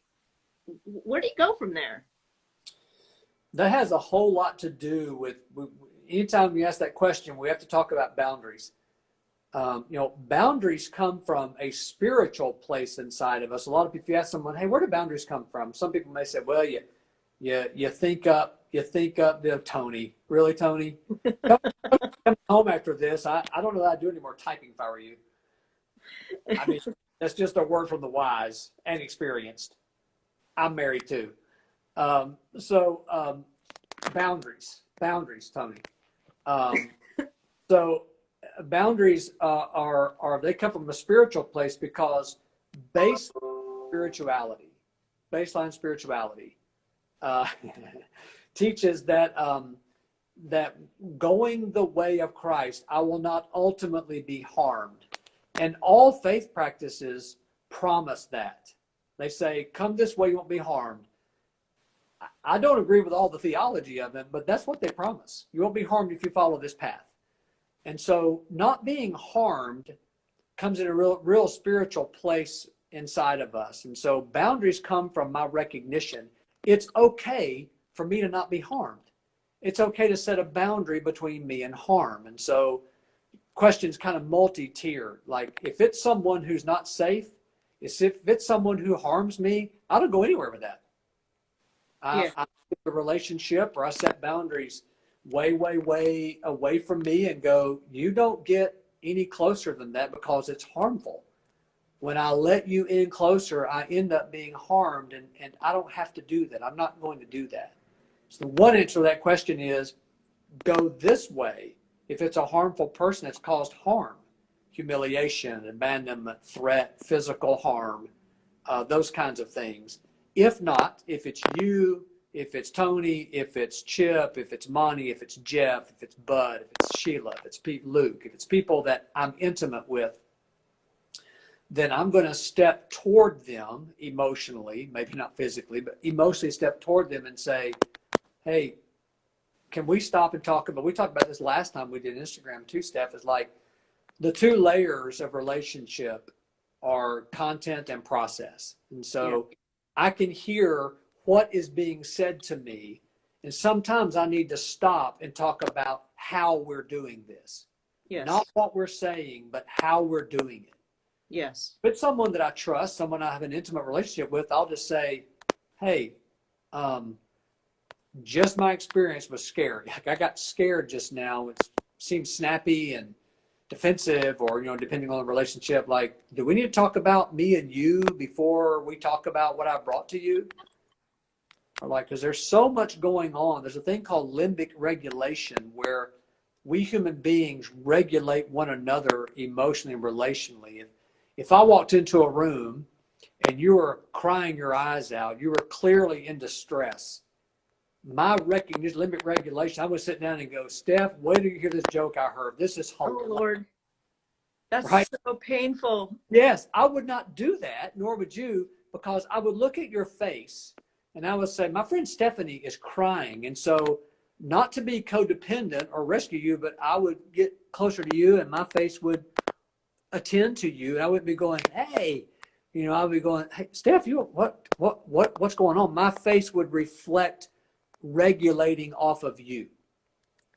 [SPEAKER 1] where do you go from there?
[SPEAKER 2] That has a whole lot to do with anytime you ask that question, we have to talk about boundaries. Boundaries come from a spiritual place inside of us. A lot of people, if you ask someone, hey, where do boundaries come from? Some people may say, well, you think up the Tony. Really, Tony? Come home after this. I don't know that I'd do any more typing if I were you. I mean, that's just a word from the wise and experienced. I'm married too. Boundaries, Tony. Boundaries are they come from a spiritual place because baseline spirituality teaches that going the way of Christ, I will not ultimately be harmed. And all faith practices promise that. They say, come this way, you won't be harmed. I don't agree with all the theology of it, but that's what they promise. You won't be harmed if you follow this path. And so not being harmed comes in a real spiritual place inside of us. And so boundaries come from my recognition. It's okay for me to not be harmed. It's okay to set a boundary between me and harm. And so questions kind of multi-tiered. Like if it's someone who's not safe, if it's someone who harms me, I don't go anywhere with that.
[SPEAKER 1] Yeah.
[SPEAKER 2] I get the relationship, or I set boundaries way away from me and go, you don't get any closer than that because it's harmful. When I let you in closer, I end up being harmed, and I don't have to do that. I'm not going to do that. So the one answer to that question is go this way if it's a harmful person that's caused harm, humiliation, abandonment, threat, physical harm, those kinds of things. If not, if it's you, if it's Tony, if it's Chip, if it's Monty, if it's Jeff, if it's Bud, if it's Sheila, if it's Luke, if it's people that I'm intimate with, then I'm going to step toward them emotionally, maybe not physically, but emotionally step toward them and say, hey, can we stop and talk about, we talked about this last time we did Instagram too, Steph, is like the two layers of relationship are content and process. And so I can hear what is being said to me. And sometimes I need to stop and talk about how we're doing this.
[SPEAKER 1] Yes.
[SPEAKER 2] Not what we're saying, but how we're doing it.
[SPEAKER 1] Yes.
[SPEAKER 2] If it's someone that I trust, someone I have an intimate relationship with, I'll just say, hey, just my experience was scary. Like I got scared just now. It seems snappy and defensive, or, depending on the relationship, like, do we need to talk about me and you before we talk about what I brought to you? Or like, because there's so much going on. There's a thing called limbic regulation where we human beings regulate one another emotionally and relationally. If I walked into a room and you were crying your eyes out, you were clearly in distress, my recognition, limbic regulation, I would sit down and go, Steph, wait till you hear this joke I heard. This is
[SPEAKER 1] Oh,
[SPEAKER 2] hilarious.
[SPEAKER 1] Lord. That's
[SPEAKER 2] right?
[SPEAKER 1] so painful.
[SPEAKER 2] Yes, I would not do that, nor would you, because I would look at your face and I would say, my friend Stephanie is crying. And so not to be codependent or rescue you, but I would get closer to you and my face would attend to you. And I wouldn't be going, hey, I would be going, hey, Steph, what's going on? My face would reflect regulating off of you.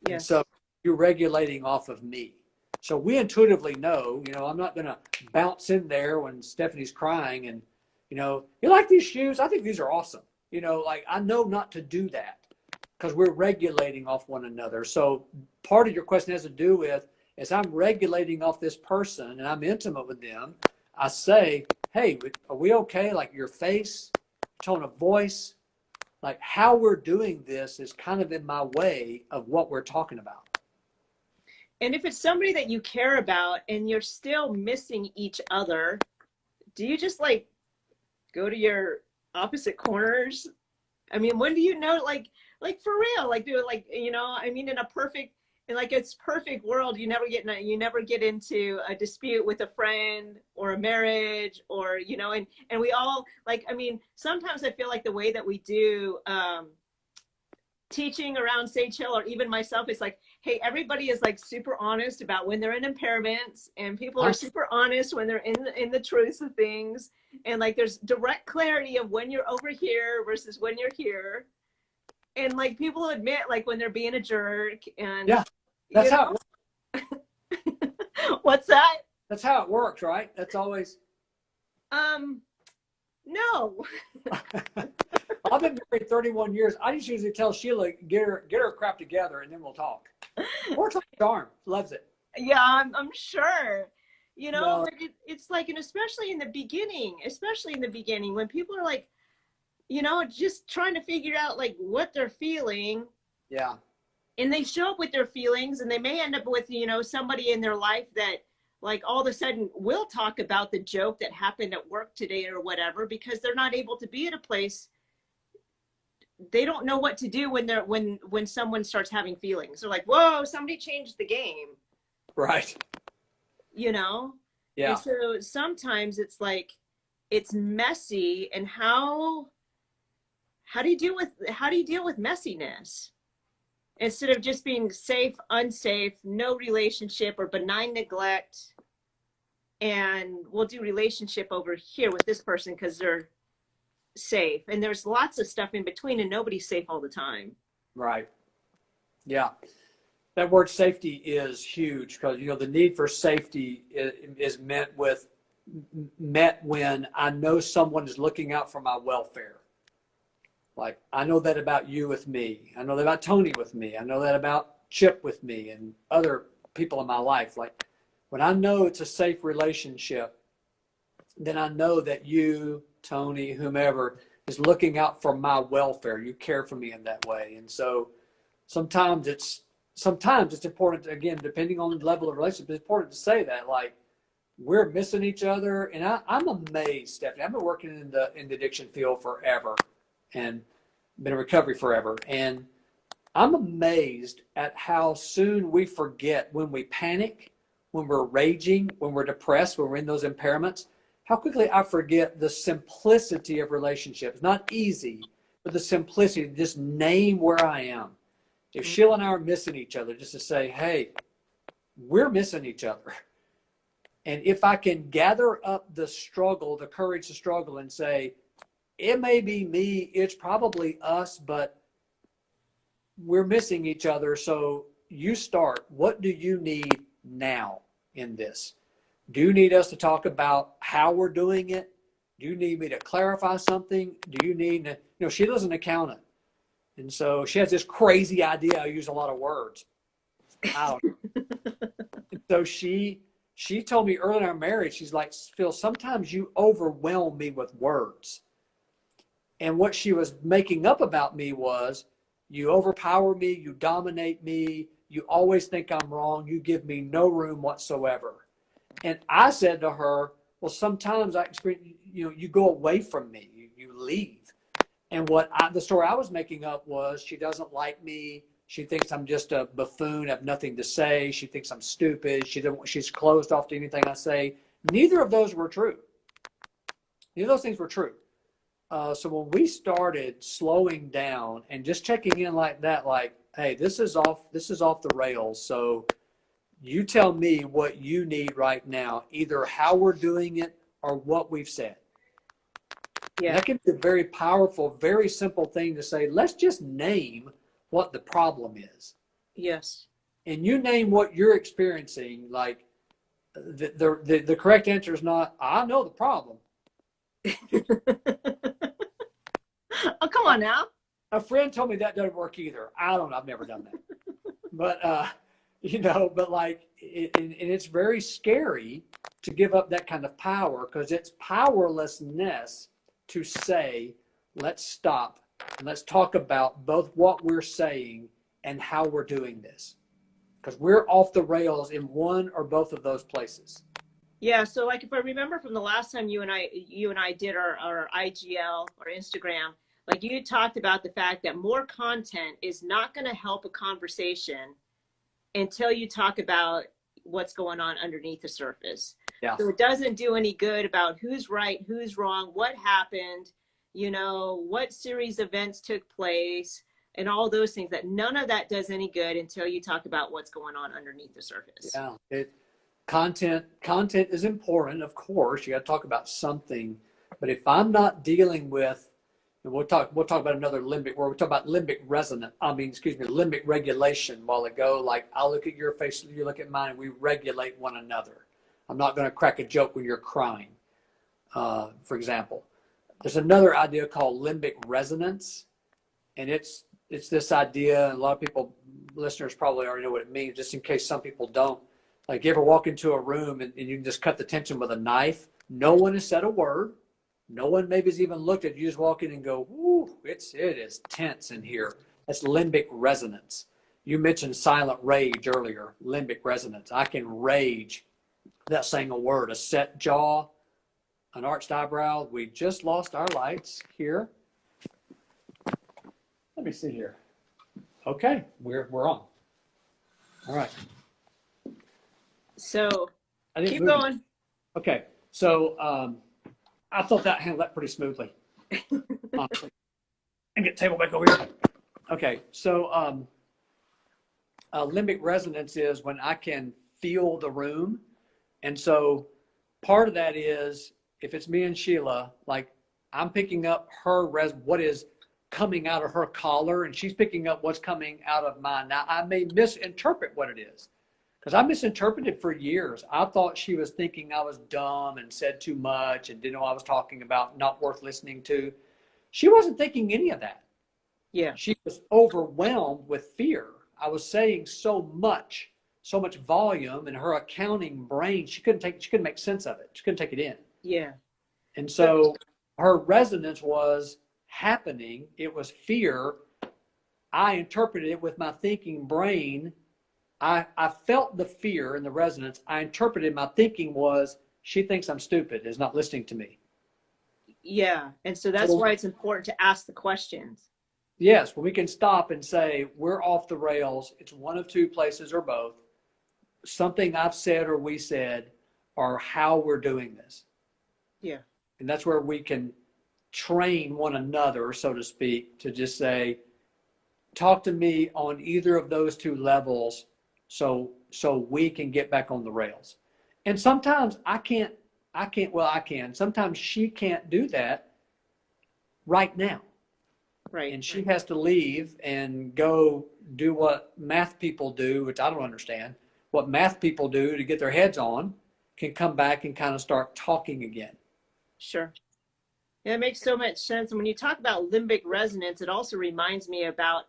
[SPEAKER 2] Yes. And so you're regulating off of me. So we intuitively know, I'm not going to bounce in there when Stephanie's crying and, you like these shoes? I think these are awesome. Like I know not to do that because we're regulating off one another. So part of your question has to do with, as I'm regulating off this person and I'm intimate with them, I say, hey, are we okay? Like your face, tone of voice, like how we're doing this is kind of in my way of what we're talking about.
[SPEAKER 1] And if it's somebody that you care about and you're still missing each other, do you just like go to your opposite corners? I mean, when do you know, like for real, like do it, like, I mean, in its perfect world, you never get into a dispute with a friend or a marriage or, and we all like, I mean, sometimes I feel like the way that we do, teaching around Sage Hill, or even myself, is like, hey, everybody is like super honest about when they're in impairments, and people are super honest when they're in the truth of things, and like there's direct clarity of when you're over here versus when you're here, and like people admit like when they're being a jerk, and
[SPEAKER 2] yeah, that's how it
[SPEAKER 1] works. What's that?
[SPEAKER 2] That's how it works, right? That's always
[SPEAKER 1] no.
[SPEAKER 2] I've been married 31 years. I just usually tell Sheila, get her crap together, and then we'll talk. Works like a charm. Loves it.
[SPEAKER 1] Yeah, I'm sure.
[SPEAKER 2] No.
[SPEAKER 1] But it's like, and especially in the beginning, when people are like, just trying to figure out like what they're feeling.
[SPEAKER 2] Yeah.
[SPEAKER 1] And they show up with their feelings, and they may end up with, somebody in their life that like all of a sudden will talk about the joke that happened at work today or whatever, because they're not able to be at a place. They don't know what to do when someone starts having feelings. They're like, whoa, somebody changed the game.
[SPEAKER 2] Right.
[SPEAKER 1] Yeah. And so sometimes it's like, it's messy, and how how do you deal with messiness instead of just being safe, unsafe, no relationship or benign neglect, and we'll do relationship over here with this person because they're safe, and there's lots of stuff in between and nobody's safe all the time.
[SPEAKER 2] Right. Yeah. That word safety is huge because, the need for safety is met when I know someone is looking out for my welfare. Like, I know that about you with me. I know that about Tony with me. I know that about Chip with me and other people in my life. Like, when I know it's a safe relationship, then I know that you, Tony, whomever, is looking out for my welfare. You care for me in that way. And so sometimes it's important to, again, depending on the level of relationship, it's important to say that, like, we're missing each other. And I'm amazed, Stephanie. I've been working in the addiction field forever and been in recovery forever. And I'm amazed at how soon we forget when we panic, when we're raging, when we're depressed, when we're in those impairments, how quickly I forget the simplicity of relationships. Not easy, but the simplicity to just name where I am. If Sheila and I are missing each other, just to say, hey, we're missing each other. And if I can gather up the struggle, the courage to struggle and say, it may be me, it's probably us, but we're missing each other. So you start. What do you need now in this? Do you need us to talk about how we're doing it? Do you need me to clarify something? Do you need, Sheila's an accountant. And so she has this crazy idea. I use a lot of words. I don't know. So she told me early in our marriage, she's like, Phil, sometimes you overwhelm me with words. And what she was making up about me was, you overpower me, you dominate me, you always think I'm wrong, you give me no room whatsoever. And I said to her, well, sometimes I experience, you go away from me, you leave. And the story I was making up was, she doesn't like me. She thinks I'm just a buffoon, have nothing to say. She thinks I'm stupid. She's closed off to anything I say. Neither of those were true. Neither of those things were true. So when we started slowing down and just checking in like that, like, hey, this is off the rails. So you tell me what you need right now, either how we're doing it or what we've said. Yeah. That can be a very powerful, very simple thing to say. Let's just name what the problem is.
[SPEAKER 1] Yes. And
[SPEAKER 2] you name what you're experiencing. Like, the correct answer is not, I know the problem.
[SPEAKER 1] Oh, come on now.
[SPEAKER 2] A friend told me that doesn't work either. I don't know. I've never done that. But, but like, and it's very scary to give up that kind of power, because it's powerlessness to say, let's stop and let's talk about both what we're saying and how we're doing this. Because we're off the rails in one or both of those places.
[SPEAKER 1] Yeah. So like, if I remember from the last time you and I did our IGL or Instagram, like, you talked about the fact that more content is not going to help a conversation until you talk about what's going on underneath the surface. Yeah. So it doesn't do any good about who's right, who's wrong, what happened, what series of events took place, and all those things. That none of that does any good until you talk about what's going on underneath the surface.
[SPEAKER 2] Yeah. Content is important, of course. You got to talk about something. But if I'm not dealing with, and we'll talk about another limbic word. We talk about limbic regulation a while ago. Like, I'll look at your face, you look at mine, and we regulate one another. I'm not going to crack a joke when you're crying, for example. There's another idea called limbic resonance, and it's this idea, and a lot of people, listeners probably already know what it means, just in case some people don't. Like, you ever walk into a room and you can just cut the tension with a knife? No one has said a word. No one maybe has even looked at you. Just walk in and go, "Ooh, it is tense in here." That's limbic resonance. You mentioned silent rage earlier. Limbic resonance. I can rage without saying a word. A set jaw, an arched eyebrow. We just lost our lights here. Let me see here. Okay, we're on. All right.
[SPEAKER 1] So keep going.
[SPEAKER 2] Okay, so I thought that handled that pretty smoothly. and get the table back over here. Okay, so limbic resonance is when I can feel the room. And so part of that is, if it's me and Sheila, like I'm picking up what is coming out of her collar, and she's picking up what's coming out of mine. Now, I may misinterpret what it is, because I misinterpreted for years. I thought she was thinking I was dumb and said too much and didn't know what I was talking about, not worth listening to. She wasn't thinking any of that.
[SPEAKER 1] Yeah.
[SPEAKER 2] She was overwhelmed with fear. I was saying so much volume, and her accounting brain, she couldn't make sense of it. She couldn't take it in.
[SPEAKER 1] Yeah.
[SPEAKER 2] And so her resonance was happening. It was fear. I interpreted it with my thinking brain. I felt the fear and the resonance. I interpreted my thinking was, she thinks I'm stupid, is not listening to me.
[SPEAKER 1] Yeah. And so that's why it's important to ask the questions.
[SPEAKER 2] Yes, when we can stop and say, we're off the rails. It's one of two places or both. Something I've said or we said, or how we're doing this.
[SPEAKER 1] Yeah.
[SPEAKER 2] And that's where we can train one another, so to speak, to just say, talk to me on either of those two levels, so we can get back on the rails. And sometimes I can. Sometimes she can't do that right now.
[SPEAKER 1] Right.
[SPEAKER 2] And she has to leave and go do what math people do, which I don't understand. What math people do to get their heads on, can come back and kind of start talking again.
[SPEAKER 1] Sure. Yeah, it makes so much sense. And when you talk about limbic resonance, it also reminds me about,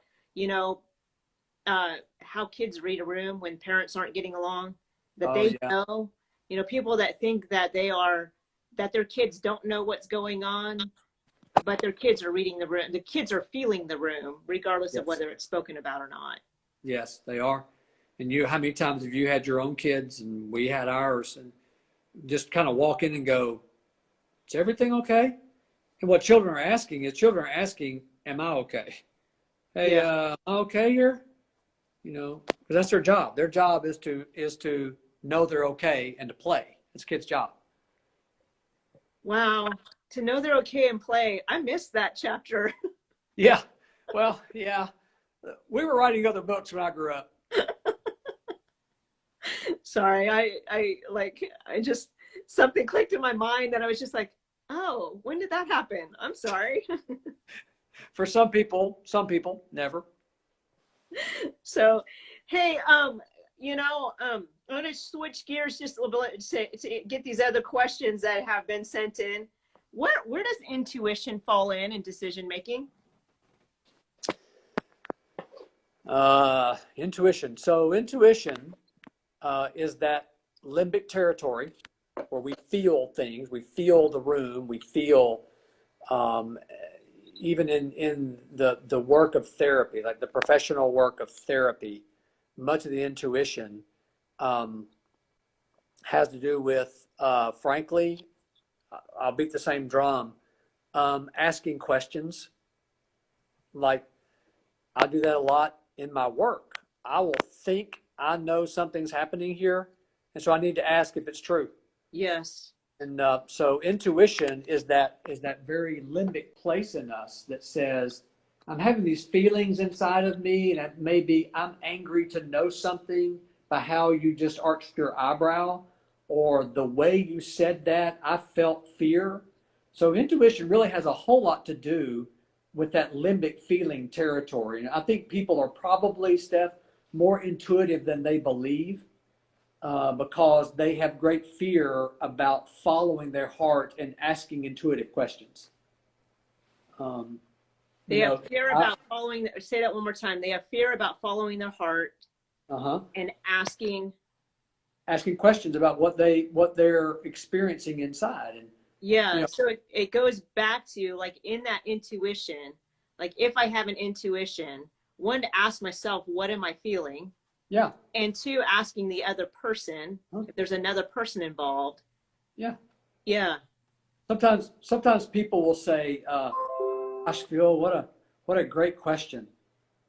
[SPEAKER 1] how kids read a room when parents aren't getting along, that they know, people that think that that their kids don't know what's going on, but their kids are reading the room. The kids are feeling the room, regardless of whether it's spoken about or not.
[SPEAKER 2] Yes, they are. And how many times have you had your own kids, and we had ours, and just kind of walk in and go, is everything okay? And what children are asking, am I okay? Hey, am I okay here? Because that's their job. Their job is to know they're okay and to play. It's a kid's job.
[SPEAKER 1] Wow. To know they're okay and play. I missed that chapter.
[SPEAKER 2] Yeah. Well, yeah. We were writing other books when I grew up.
[SPEAKER 1] Sorry. I just, something clicked in my mind that I was just like, oh, when did that happen? I'm sorry.
[SPEAKER 2] For some people, never.
[SPEAKER 1] So, hey, I'm going to switch gears just a little bit to get these other questions that have been sent in. Where does intuition fall in decision making?
[SPEAKER 2] Intuition. So intuition is that limbic territory where we feel things, we feel the room, we feel even in the work of therapy, like the professional work of therapy, much of the intuition has to do with, frankly, I'll beat the same drum, asking questions. Like, I do that a lot in my work. I will think I know something's happening here, and so I need to ask if it's true.
[SPEAKER 1] Yes.
[SPEAKER 2] And so intuition is that very limbic place in us that says, I'm having these feelings inside of me, and maybe I'm angry to know something by how you just arched your eyebrow, or the way you said that, I felt fear. So intuition really has a whole lot to do with that limbic feeling territory. And I think people are probably, Steph, more intuitive than they believe. Because they have great fear about following their heart and asking intuitive questions.
[SPEAKER 1] They have fear about following. Say that one more time. They have fear about following their heart. And asking
[SPEAKER 2] questions about what they're experiencing inside. And
[SPEAKER 1] so it goes back to, like, in that intuition, like if I have an intuition, one, to ask myself, what am I feeling?
[SPEAKER 2] Yeah.
[SPEAKER 1] And two, asking the other person if there's another person involved.
[SPEAKER 2] Yeah.
[SPEAKER 1] Yeah.
[SPEAKER 2] Sometimes people will say, "Gosh, Phil, what a great question,"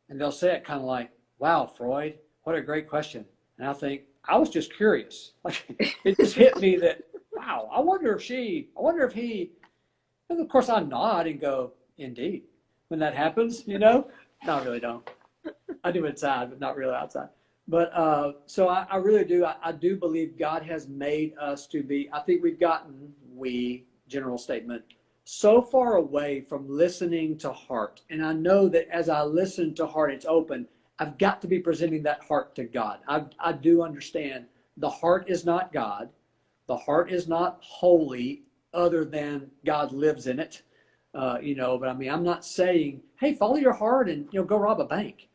[SPEAKER 2] and they'll say it kind of like, "Wow, Freud, what a great question." And I think, I was just curious. Like, it just hit me that, wow, I wonder if he, and of course I nod and go, indeed. when that happens, you know? No, I really don't. I do inside, but not really outside. But so I really do. I do believe God has made us to be, I think we've gotten, general statement, so far away from listening to heart. And I know that as I listen to heart, it's open. I've got to be presenting that heart to God. I do understand the heart is not God. The heart is not holy other than God lives in it. But I mean, I'm not saying, hey, follow your heart and, go rob a bank.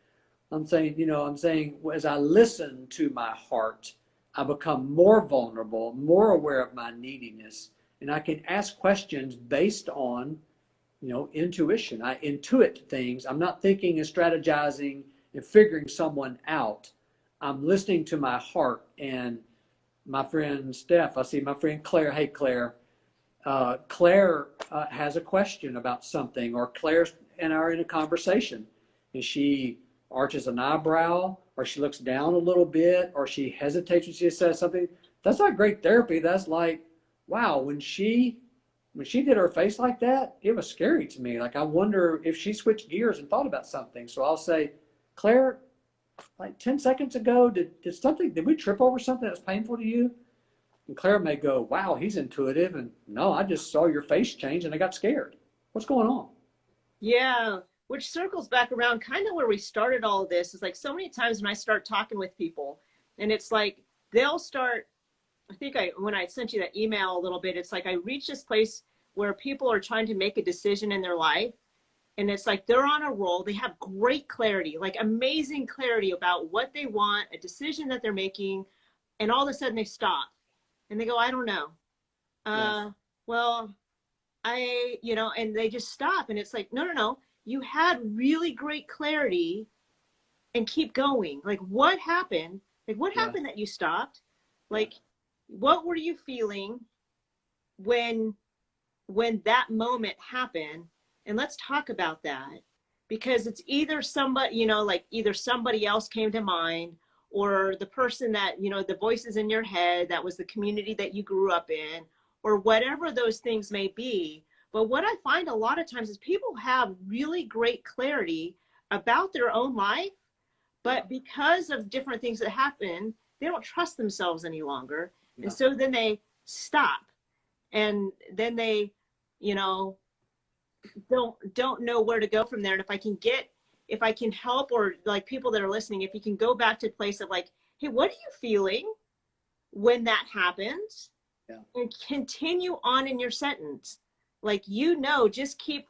[SPEAKER 2] I'm saying as I listen to my heart, I become more vulnerable, more aware of my neediness, and I can ask questions based on, intuition. I intuit things. I'm not thinking and strategizing and figuring someone out. I'm listening to my heart. And my friend Steph, I see my friend Claire. Hey, Claire. Claire has a question about something, or Claire and I are in a conversation, and she arches an eyebrow, or she looks down a little bit, or she hesitates when she says something. That's not great therapy. That's like, wow, when she did her face like that, it was scary to me. Like, I wonder if she switched gears and thought about something. So I'll say, Claire, like 10 seconds ago, did we trip over something that was painful to you? And Claire may go, wow, he's intuitive. And no, I just saw your face change and I got scared. What's going on?
[SPEAKER 1] Yeah, which circles back around kind of where we started all of this. Is like so many times when I start talking with people, and it's like they'll start, when I sent you that email a little bit, it's like I reach this place where people are trying to make a decision in their life. And it's like they're on a roll. They have great clarity, like amazing clarity about what they want, a decision that they're making. And all of a sudden they stop and they go, I don't know.
[SPEAKER 2] Yes.
[SPEAKER 1] Well, and they just stop. And it's like, no. You had really great clarity and keep going. Like, what happened? Like, what happened that you stopped? Like, what were you feeling when that moment happened? And let's talk about that, because it's either somebody, either somebody else came to mind, or the person that, the voices in your head, that was the community that you grew up in, or whatever those things may be. But what I find a lot of times is people have really great clarity about their own life, but because of different things that happen, they don't trust themselves any longer. No. And so then they stop, and then they, don't know where to go from there. And if I can help, or like people that are listening, if you can go back to a place of like, hey, what are you feeling when that happens? Yeah. And continue on in your sentence. Like, just keep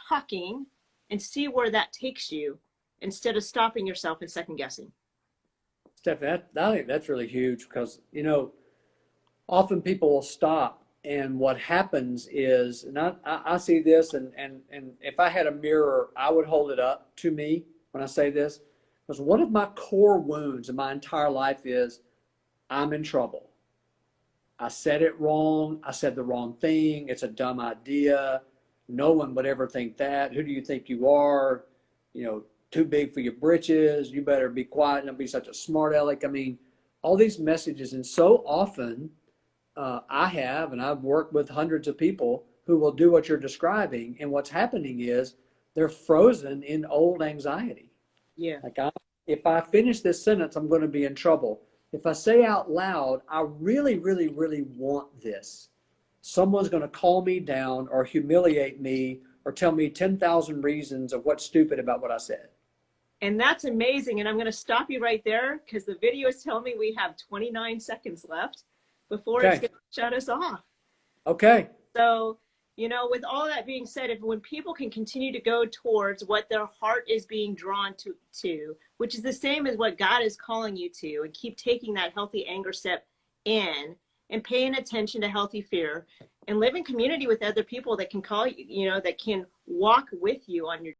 [SPEAKER 1] talking and see where that takes you, instead of stopping yourself and second guessing.
[SPEAKER 2] Steph, I think that's really huge, because, often people will stop. And what happens is, and I see this, and if I had a mirror, I would hold it up to me when I say this, because one of my core wounds in my entire life is I'm in trouble. I said it wrong. I said the wrong thing. It's a dumb idea. No one would ever think that. Who do you think you are? Too big for your britches. You better be quiet and don't be such a smart aleck. I mean, all these messages. And so often, I've worked with hundreds of people who will do what you're describing. And what's happening is they're frozen in old anxiety.
[SPEAKER 1] Yeah.
[SPEAKER 2] Like, if I finish this sentence, I'm going to be in trouble. If I say out loud, I really, really, really want this, someone's going to call me down or humiliate me or tell me 10,000 reasons of what's stupid about what I said.
[SPEAKER 1] And that's amazing. And I'm going to stop you right there, because the video is telling me we have 29 seconds left before it's going to shut us off.
[SPEAKER 2] Okay.
[SPEAKER 1] So, with all that being said, when people can continue to go towards what their heart is being drawn to, which is the same as what God is calling you to, and keep taking that healthy anger step in, and paying attention to healthy fear, and live in community with other people that can call you, that can walk with you on your